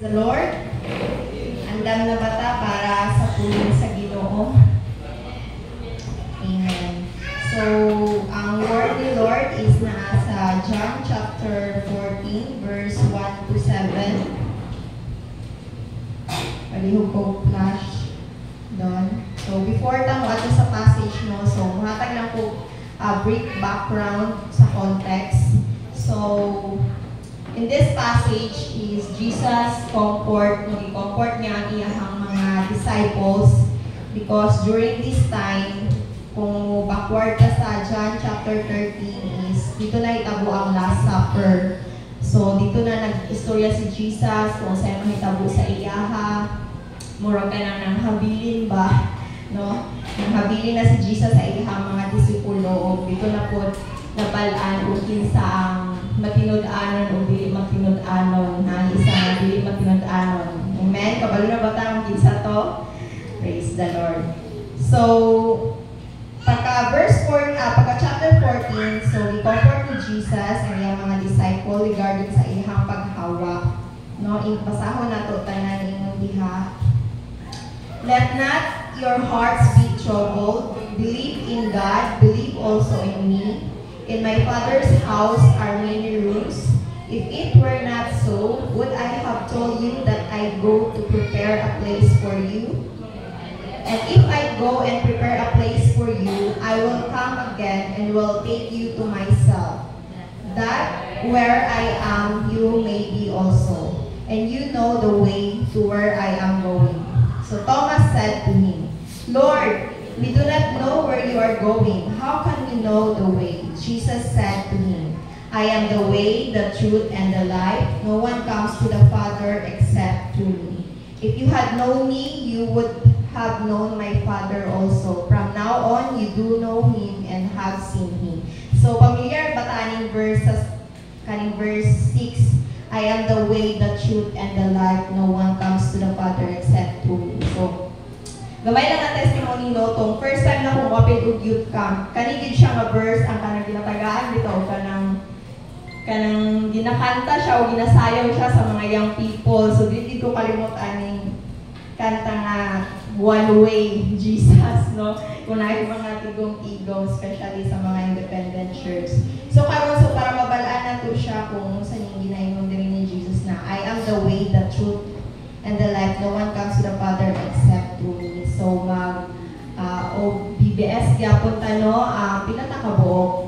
The Lord, andam na bata para sa pulong sa Ginoo. Amen. So, ang word ni Lord is nasa John chapter 14, verse 1 to 7. Palihog ko flash doon. So, before tamo ato sa passage, no, so, muhatag lang po brief background sa context. So, in this passage is Jesus comfort niya ang iyang mga disciples because during this time, kung backward ka sa John chapter 13 is dito na itabo ang Last Supper. So dito na nag-istorya si Jesus kung saan mahitabo sa iyaha. Mura ka nang habilin ba? No? Nanghabilin na si Jesus sa iyang mga disipulo. Dito na po nabalaan kung kinsa ang matinud-anon o dili matinud-anon na isa na dili matinud-anon. Amen? Kabalo na ba tayo kinsa to? Praise the Lord. So, pagka chapter 14, so i-comfort ni Jesus ang iyang mga disciple regarding sa iyang paghawa. No, pasahon nato tanan imong diha. Let not your hearts be troubled. Believe in God, believe also in me. In my Father's house are many rooms. If it were not so, would I have told you that I go to prepare a place for you? And if I go and prepare a place for you, I will come again and will take you to myself, that where I am, you may be also. And you know the way to where I am going. So Thomas said to him, Lord, we do not know where you are going. How can we know the way? Jesus said to him, I am the way, the truth, and the life. No one comes to the Father except through me. If you had known me, you would have known my Father also. From now on, you do know him and have seen him. So, familiar ba kaning verse 6? I am the way, the truth, and the life. No one comes to the Father except through me. So, gamay lang ang testimony no, tong first time na kung open og youth camp, kanigid siya nga verse ang kanang ginatagaan dito, kanang ginakanta siya o ginasayaw siya sa mga young people. So, dito ko kalimutan yung kanta nga One Way, Jesus, no? Kung na mga tigong-tigong, especially sa mga independent church. So, karon so para mabalaan na to siya kung saan yung ginahimong din ni Jesus na I am the way, the truth, and the life. No one comes to the Father except through me. So, BBS gyapon ta no, pila ta ka buok?